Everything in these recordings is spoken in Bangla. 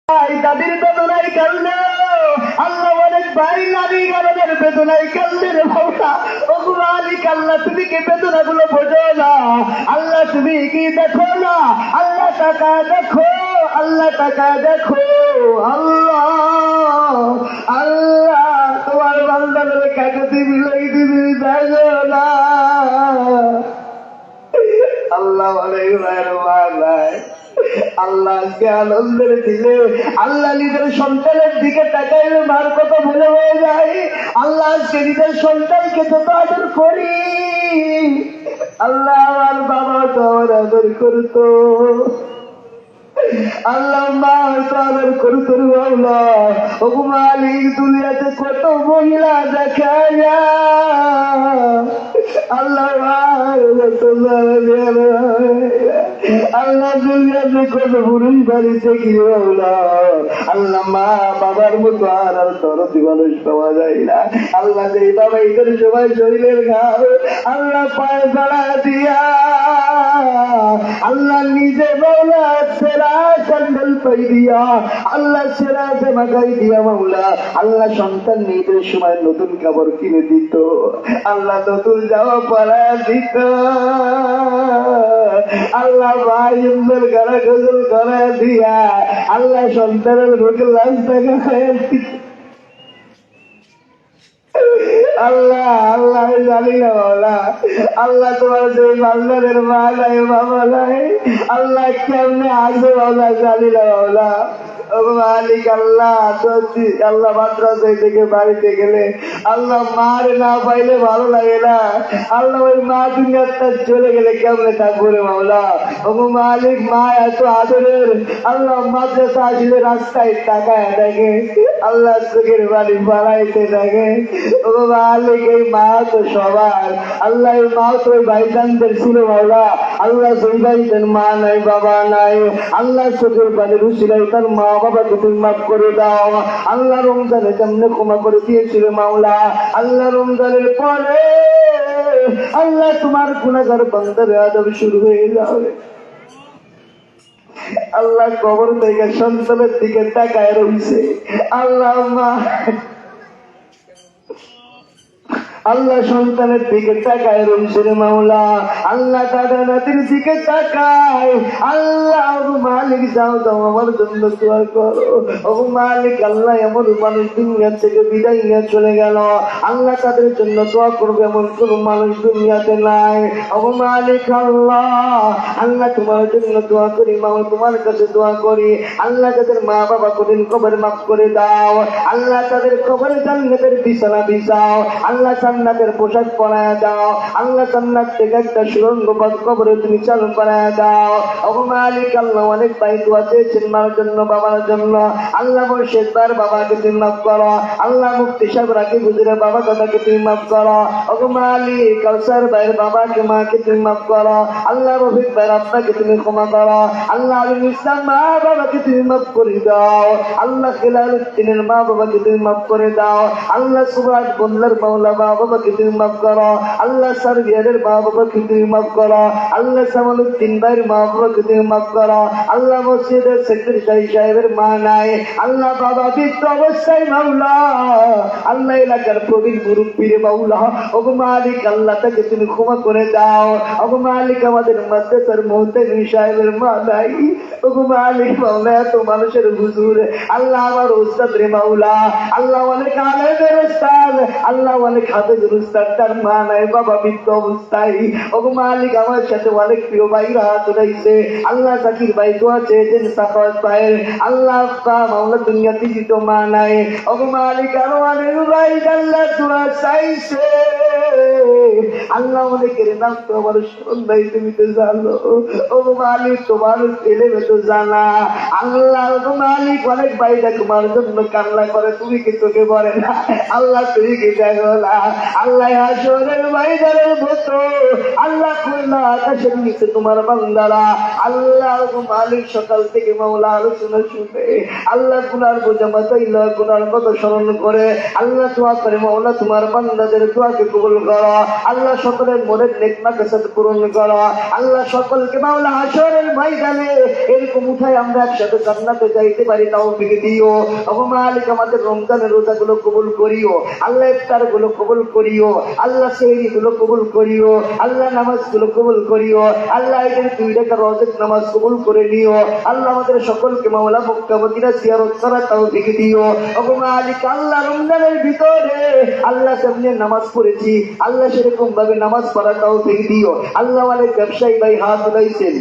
দাদির বেদনায় কাঁদলে আল্লাহ অনেক ভাই নারী গানের বেদনায় কাঁদলে রে ভাবনা ওগো মালিক আল্লাহ তুমি কি বেদনাগুলো বোঝো না আল্লাহ তুমি কি দেখো না আল্লাহ টাকা দেখো আল্লাহ টাকা দেখো আল্লাহ আল্লাহ তোমার বান্দাদের কাছে মিলাই দিবি দেখো না আল্লাহ অনেক ভাই আল্লাহকে আনন্দের দিলে আল্লাহ নিজের সন্তানের দিকে তাকাইলে মার কথা ভুলে হয়ে যায় আল্লাহ আজকে নিজের সন্তানকে যত আদর করি আল্লাহ আমার বাবা তো আমার আদর করতো আল্লাহ মা হয়তো আদর করতো ও মালিক দুনিয়াতে কত মহিলা দেখা আল্লাহ আল্লাহ দুনিয়াতে কত পুরুষ বাড়িতে গিয়ে আল্লাহ মা বাবার মতো আর তরতি মানুষ পাওয়া যায় না আল্লাহ যে বাবা এদের সবাই শরীরের ঘাম আল্লাহ পায়ে দাঁড়া দিয়া আল্লাহ নিজে বলা সেরা স্যান্ডেল পাই দিয়া আল্লাহ সেরা জামা গাই দিয়া মাওলা আল্লাহ সন্তান নিজের সময় নতুন কাপড় কিনে দিত আল্লাহ নতুন যাওয়া পড়া দিত আল্লাহ ভাই সুন্দর গাড়া গজল করা দিয়া আল্লাহ সন্তানের রোগে রাস্তাকে খাইয়া দিত আল্লাহ আল্লাহ জানি না বাবা আল্লাহ তোমার যে বান্দাদের মা নাই বাবা নাই আল্লাহ কেমনে আসবে বাবা জানি না বাবা মালিক আল্লাহ আল্লাহ মাদ্রাসা থেকে বাড়িতে গেলে আল্লাহ মার না পাইলে ভালো লাগে না আল্লাহ ওই মা দুনিয়াটা চলে গেলে কেমনে থাকবে মাওলা ও মালিক মা এত আদরের আল্লাহ মাদ্রাসা আসলে রাস্তায় তাকায় দেখে আল্লাহ চোখের বাড়ি বাড়াইতে থাকে ও মালিক এই মা তো সবার আল্লাহ এই মা তো ওই ভাইজানদের ছিল মাওলা আল্লাহ সেই ভাইজান মা নাই বাবা নাই আল্লাহ চোখের বাড়ি রুচিলাই তার মা বাবাকে তুমি মাফ করে দাও আল্লাহ রমজানে কেমনে ক্ষমা করে দিয়েছিল মাওলা আল্লাহ রমজানের পরে আল্লাহ তোমার গুনাহগার বান্দার আদব শুরু হয়ে যাবে আল্লাহ কবর থেকে সন্তানের দিকে তাকায় রয়েছে আল্লাহ মা আল্লাহ সন্তানের দিকে তাকায় রয়েছে রে মাওলা আল্লাহ দাদা নাতির দিকে তাকায় আল্লাহ মালিক যাও যাও আমার জন্য দোয়া করো ও মালিক আল্লাহ এমন মানুষ দুনিয়া থেকে বিদায় নিয়ে চলে গেল আল্লাহ তাদের জন্য দোয়া করবে এমন কোন মানুষ দুনিয়াতে নাই ও মালিক আল্লাহ আল্লাহ তোমার জন্য দোয়া করি মা তোমার কাছে দোয়া করি আল্লাহ তাদের মা বাবা কঠিন কবর মাফ করে দাও আল্লাহ তাদের কবরে জান্নাতের বিছানা বিছাও আল্লাহ জান্নাতের পোশাক পরায়া দাও আল্লাহ জান্নাত থেকে একটা সুরঙ্গ পথ কবরে তুমি চালু করায়া দাও ও মালিক আল্লাহ অনেক ভাই দোয়া চেয়েছেন মার জন্য বাবার জন্য আল্লাহ মুর্শিদবার বাবাকে তুমি মাফ করো আল্লাহ মুফতি সাহেব রাকি হুজুরের বাবা দাদাকে তুমি মাফ করো ও মালিক কাউসার ভাইয়ের বাবাকে মাকে তুমি মাফ করো আল্লাহ রফিক ভাইয়ের আব্বাকে তুমি ক্ষমা করো আল্লাহ আলিম ইসলাম মা বাবাকে তুমি মাফ করে দাও আল্লাহ খিলালুদ্দিনের মা বাবাকে তুমি মাফ করে দাও আল্লাহ সুবহান বন্দার মাওলা বাবাকে তুমি মাফ করো আল্লাহ সারবিয়ারের মা বাবাকে তুমি মাফ করো আল্লাহ সামালুদ্দিন ভাইয়ের মা বাবাকে তুমি মাফ করো আল্লাহ মসজিদের সেক্রেটারি সাহেবের মা নাই আল্লাহ বাবা বৃদ্ধ অবস্থায় মাওলা আল্লাহ এলাকার প্রবীণ মুরব্বীরে মাওলা ও মালিক আল্লাহ তাকে তুমি ক্ষমা করে দাও ও মালিক আমাদের মাদ্রাসার মুহতামিম সাহেবের মা নাই ও মালিক মাওলা এত মানুষের হুজুর আল্লাহ আমার উস্তাদ রে মাওলা আল্লাহ অনেক আলেমের উস্তাদ আল্লাহ অনেক হাফেজের উস্তাদ তার মা নাই বাবা বৃদ্ধ অবস্থায় ও মালিক আমার সাথে অনেক প্রিয় ভাইরা হাত উঠাইছে আল্লাহ জাকির ভাই দোয়া চেয়েছেন সাখাওয়াত ভাইয়ের আল্লাহ মাওলা দুনিয়াতে দিত মা নাই ও মালিক আরো অনেক ভাই আল্লাহ দোয়া চাইছে আল্লাহ অনেকের নাম তো আমার সন্ধ্যায় তুমি তো জানো ও মালিক তোমার ছেলে তো জানা আল্লাহ ও মালিক অনেক ভাইরা তোমার জন্য কান্না করে তুমি কি তোকে বলে না আল্লাহ তুমি কি দেখো না আল্লাহ হাসরের ভাইদারের মতো আল্লাহ খুলনা আকাশের নিচে তোমার বান্দারা আল্লাহ মালিক সকাল থেকে মাওলা আলোচনা শুনে আল্লাহ গুনার বোঝা মাথায় গুনার কথা স্মরণ করে আল্লাহ দোয়া করে মাওলা তোমার বান্দাদের দোয়াকে কবুল করো আল্লাহ সকলের মনের নেক মাকসাদ পূরণ করো আল্লাহ সকলকে মাওলা হাশরের ময়দানে এরকম উঠায় আমরা একসাথে জান্নাতে যাইতে পারি তৌফিক দিও ওগো মালিক আমাদের রমজানের রোজাগুলো কবুল করিও আল্লাহ ইফতার গুলো কবুল করিও আল্লাহ সেহরি গুলো কবুল করিও আল্লাহ নামাজ গুলো কবুল করিও আল্লাহ এদের 2 রাকাত রোজার নামাজ কবুল করে নিও আল্লাহ আমাদের সকলকে মাওলা মক্কা মদিনা জিয়ারত করার তৌফিক দিও ওগো মালিক আল্লাহ রমজানের ভিতরে আল্লাহ সামনে নামাজ পড়েছি আল্লাহ সেরকম ভাবে নামাজ পড়ার তৌফিক দিও আল্লাহ অনেক ব্যবসায়ী ভাই হাত উঠাইছেন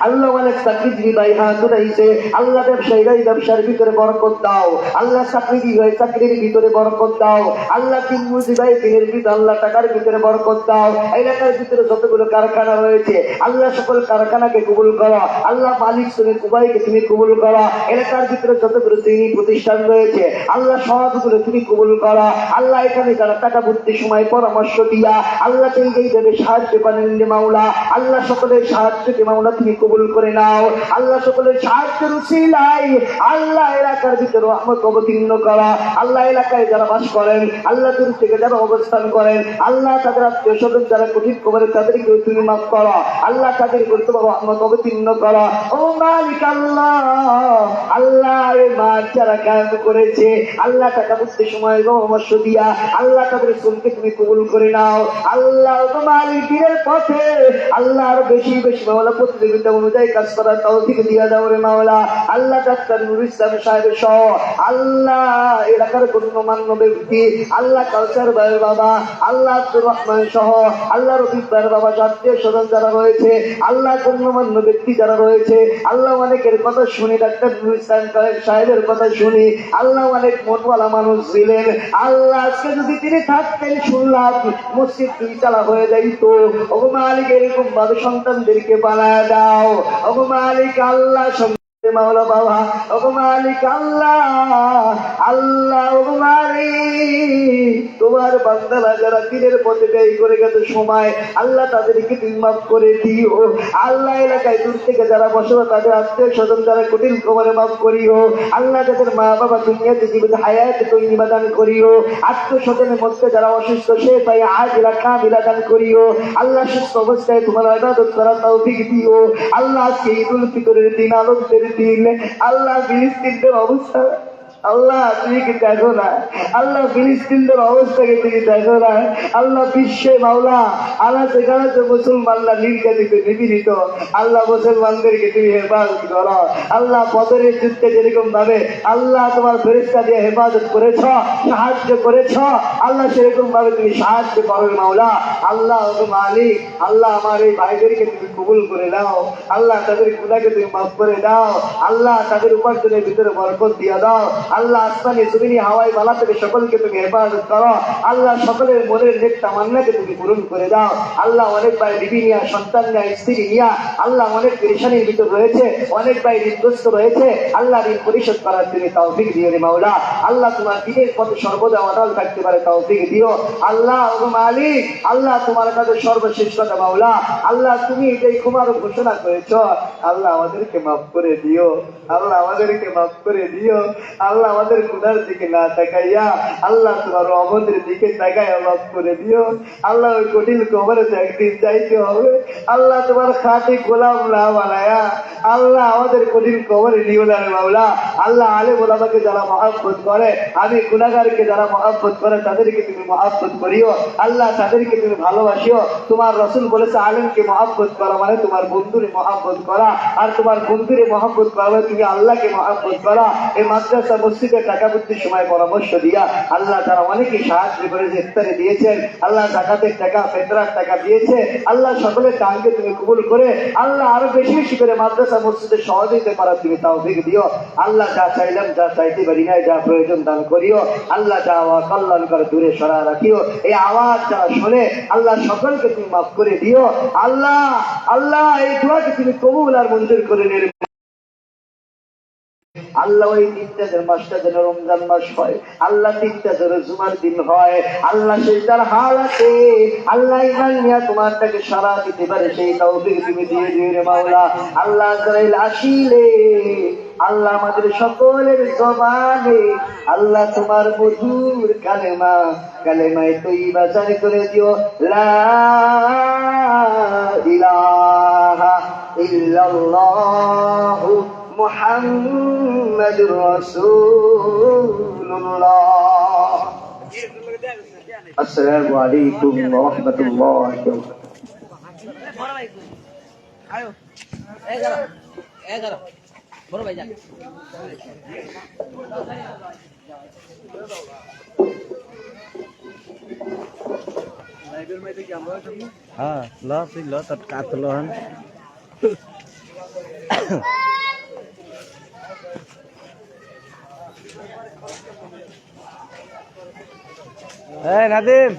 আল্লাহ অনেক চাকরিজীবী ভাই হাত উঠাইছে আল্লাহ ব্যবসায়ীরা ব্যবসার ভিতরে বরকত দাও আল্লাহ চাকরিজীবী ভাই চাকরির ভিতরে বরকত দাও আল্লাহ দিনমজুরি ভাই দিনের ভিতরে আল্লাহ টাকার ভিতরে বরকত দাও এলাকার ভিতরে যতগুলো কারখানা রয়েছে আল্লাহ সকল কারখানাকে কবুল করো আল্লাহ মালিক তুমি কুবাইকে তুমি কবুল করো এলাকার ভিতরে যতগুলো শ্রেণী প্রতিষ্ঠান রয়েছে আল্লাহ সবগুলো তুমি কবুল করো আল্লাহ এখানে যারা টাকা বুদ্ধি সময় পরামর্শ দিয়া আল্লাহ তুমি যাবে সাহায্য করেন মাওলা আল্লাহ সকলের সাহায্যকে মাওলা তুমি কবুল করে নাও আল্লাহ সকলের সাহায্যের উসিলায় আল্লাহ এলাকার ভিতরে রহমত অবতীর্ণ করা আল্লাহ এলাকায় যারা বাস করেন আল্লাহ দূর থেকে যারা অবস্থান করেন আল্লাহ তাদের আত্মীয় স্বজন যারা কঠিন কবরে তাদেরকে তুমি মাফ করো আল্লাহ তাদের করতে রহমত অবতীর্ণ করো ও মালিক আল্লাহ আল্লাহ এই মাঠ যারা কায়েম করেছে আল্লাহ টাকা বুঝতে সময় পরামর্শ দিয়া আল্লাহ তাদের শ্রমকে তুমি কবুল করে নাও আল্লাহ মালিক দিনের পথে আল্লাহ আরো বেশি বেশি মাওলা প্রতিযোগিতা অনুযায়ী কাজ করার তৌফিক দিয়া দাও রে মাওলা আল্লাহ ডাক্তার নুরুল ইসলাম সাহেবের সহ আল্লাহ এলাকার গণ্যমান্য ব্যক্তি আল্লাহ কালচার ভাইয়ের বাবা আল্লাহ আব্দুর রহমান সহ আল্লাহ রফিক ভাইয়ের বাবা আত্মীয় স্বজন যারা রয়েছে আল্লাহ গণ্যমান্য ব্যক্তি যারা রয়েছে আল্লাহ অনেকের কথা শুনি ডাক্তার নুরুল ইসলাম সাহেবের কথা শুনি আল্লাহ অনেক মনওয়ালা মানুষ ছিলেন আল্লাহ আজকে যদি তিনি থাকতেন শুনলাম মসজিদ 2 তলা হয়ে যাইতো ওগো মালিক এরকম ভাবে সন্তানদেরকে বানায় দাও ওগো মালিক আল্লাহ মাওলা বাবা ওগো মালিক আল্লাহ আল্লাহ ওগো মালিক তোমার বান্দারা যারা দিনের পথে ব্যয় করে গেছে সময় আল্লাহ তাদেরকে তুমি মাফ করে দিও আল্লাহ এলাকায় দূর থেকে যারা বসবাস তাদের আত্মীয় স্বজন যারা কঠিন কবরে মাফ করিও আল্লাহ যাদের মা বাবা দুনিয়াতে জীবিত হায়াতে তুমি নিবাদান করিও আত্মীয় স্বজনের মধ্যে যারা অসুস্থ সে পাই আজ এলাকা মিলাদান করিও আল্লাহ সুস্থ অবস্থায় তোমার ইবাদত করার তৌফিক দিও আল্লাহ আজকে ঈদুল ফিতরের দিন আনন্দের দিন আল্লাহ ফিলিস্তিনের অবস্থা আল্লাহ তুমি কি দেখো না আল্লাহ ফিলিস্তিনের অবস্থাকে তুমি দেখো না আল্লাহ বিশ্বে মাওলা আল্লাহ সেখানে যে মুসলমানরা নির্যাতিত নিপীড়িত আল্লাহ মুসলমানদেরকে তুমি হেফাজত করো আল্লাহ বদরের যুদ্ধে যেরকম ভাবে আল্লাহ তোমার ফেরেশতা দিয়ে হেফাজত করেছ সাহায্য করেছ আল্লাহ সেরকম ভাবে তুমি সাহায্য করো মাওলা আল্লাহ মালিক আল্লাহ আমার এই ভাইদেরকে তুমি কবুল করে দাও আল্লাহ তাদের গুনাহকে তুমি মাফ করে দাও আল্লাহ তাদের উপার্জনের ভিতরে বরকত দিয়ে দাও আল্লাহ আসমানি জমিনি হাওয়াই বালা থেকে সকলকে তুমি হেফাজত করো আল্লাহ সকলের মনের নেক তামান্নাকে তুমি পূরণ করে দাও আল্লাহ অনেক ভাই বিবি নিয়া সন্তান নিয়া স্ত্রী নিয়া আল্লাহ অনেক পেরেশানির ভিতর রয়েছে অনেক ভাই ঋণগ্রস্ত রয়েছে আল্লাহ ঋণ পরিশোধ করার তুমি তৌফিক দিও রে মাওলা আল্লাহ তোমার দিনের পথে সর্বদা অটল থাকতে পারে তৌফিক দিও আল্লাহ ও মালিক আল্লাহ তোমার কাছে সর্বশ্রেষ্ঠ মাওলা আল্লাহ তুমি এটাই তোমার ঘোষণা করেছ আল্লাহ আমাদেরকে মাফ করে দিও আল্লাহ আমাদেরকে মাফ করে দিও আল্লাহ আমাদের গুনার দিকে না তাকাইয়া আল্লাহ তোমার রহমতের দিকে তাকাইয়া মাফ করে দিও আল্লাহ ওই কঠিন কবরে একদিন যাইতে হবে আল্লাহ তোমার খাঁটি গোলাম না বানায়া আল্লাহ আমাদের কঠিন কবরে নিও না মাওলা আল্লাহ আলেম ওলামাকে যারা মহব্বত করে আমি গুনাহগারকে যারা মহব্বত করে তাদেরকে তুমি মহব্বত করিও আল্লাহ তাদেরকে তুমি ভালোবাসিও তোমার রসুল বলেছে আলেমকে মহব্বত করা মানে তোমার বন্ধুরে মহব্বত করা আর তোমার বন্ধুরে মহব্বত করা মানে তুমি আল্লাহকে মহব্বত করা এই মাদ্রাসা মসজিদে টাকা বুদ্ধির সময় পরামর্শ দিয়া আল্লাহ তারা অনেকে সাহায্য করে ইফতারে দিয়েছেন আল্লাহ জাকাতের টাকা ফিতরার টাকা দিয়েছে আল্লাহ সকলের দানকে তুমি কবুল করে আল্লাহ আরো বেশি বেশি করে মাদ্রাসা মসজিদে সহযোগিতা করার তুমি তৌফিক দিও আল্লাহ যা চাইলাম যা চাইতে পারি না যা প্রয়োজন দান করিও আল্লাহ যা কল্যাণ করে দূরে সরা রাখিও এই আওয়াজ যারা শোনে আল্লাহ সকলকে তুমি মাফ করে দিও আল্লাহ আল্লাহ এই দোয়াকে তুমি কবুল আর মঞ্জুর করে নিয়ে আল্লাহ ওই 3টা মাসটা যেন রমজান মাস হয় আল্লাহ 3টা যেন জুমার দিন হয় আল্লাহ সেই তার হালাতে আল্লাহ ইমান নিয়ে তোমারটাকে সারা দিতে পারে সেই তৌফিক তুমি দিয়ে দিও রে মাওলা আল্লাহ আজরাইল আসিলে আল্লাহ আমাদের সকলের জবানে আল্লাহ তোমার মধুর কালেমা কালেমায় তৈবা জারি করে দিও লা ইলাহা ইল্লাল্লাহু মুহাম্মাদুর রাসূলুল্লাহ। আসসালামু আলাইকুম ওয়া রাহমাতুল্লাহি ওয়া বারাকাতুহু। বড় ভাই যান হ্যাঁ ল তুই ল তোর কাত লহন এই নাদিম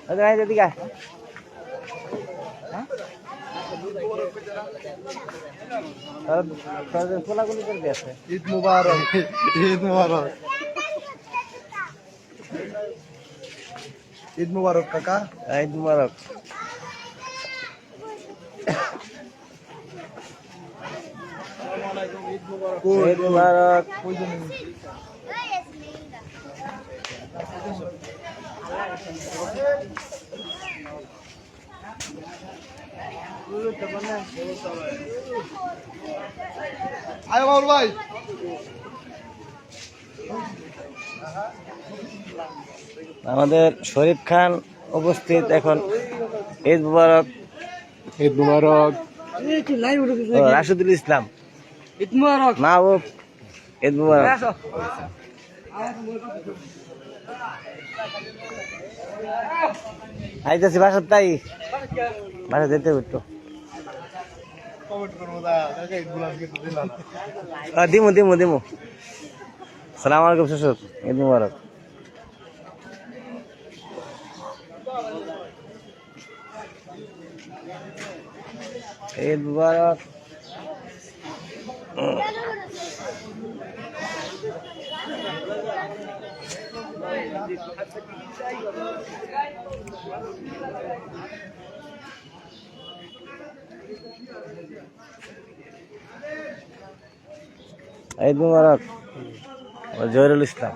আই এদিকে কোলাগুলি করে দিয়েছে। ঈদ মুবারক, ঈদ মুবারক, ঈদ মুবারক কাকা, ঈদ মুবারক। ঈদ মুবারক। আয় বাবুল ভাই, আমাদের শরীফ খান উপস্থিত এখন। ঈদ মুবারক। ঈদ মুবারক। রাশিদুল ইসলাম ঈদ মুবারক। মাহবুব ঈদ মুবারক। আইতেছি বাসার তাই বাসা যেতে উঠতো দিমু দিমু দিমু। সালাম আলাইকুম শ্বশুর, ঈদ মুবারক। ঈদ মুবারক। ঈদ মুবারক। জহিরুল ইসলাম।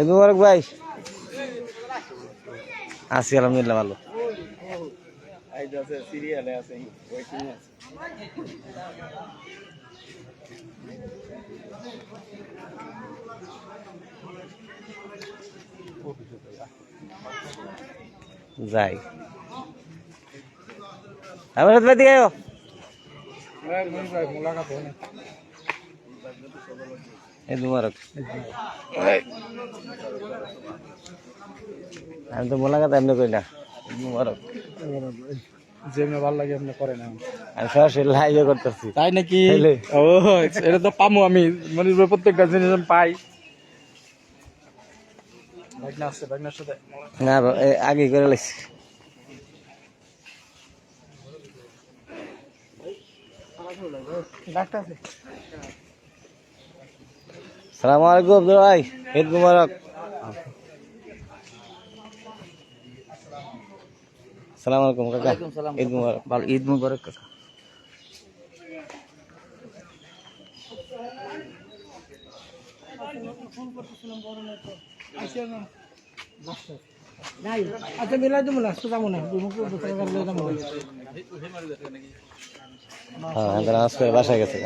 ঈদ মুবারক ভাই। আছি আলহামদুলিল্লাহ ভালো। যাই আমার সাথে দিকে আয়ো। ঈদ মুবারক। আমি তো মোলাকাত এমনি করি না। ঈদ মুবারক। যেমনি ভালো লাগে এমনি করে না। আমি সরাসরি লাইভে করতেছি। তাই নাকি? ও এটা তো পামো আমি, মানে প্রত্যেকটা জিনিস আমি পাই। ভাগনা আছে, ভাগনার সাথে না আগে করে লাগছি। সালামু আলাইকুম আব্দুল ভাই, ঈদ মুবারক। সালাম আলাইকুম কাকা, ঈদ মুবারক। ভালো, ঈদ মুবারক কাকা। আচ্ছা মিলাই দেবো না, যাবো না। হ্যাঁ নামাজ পড়ে বাসায় গেছে।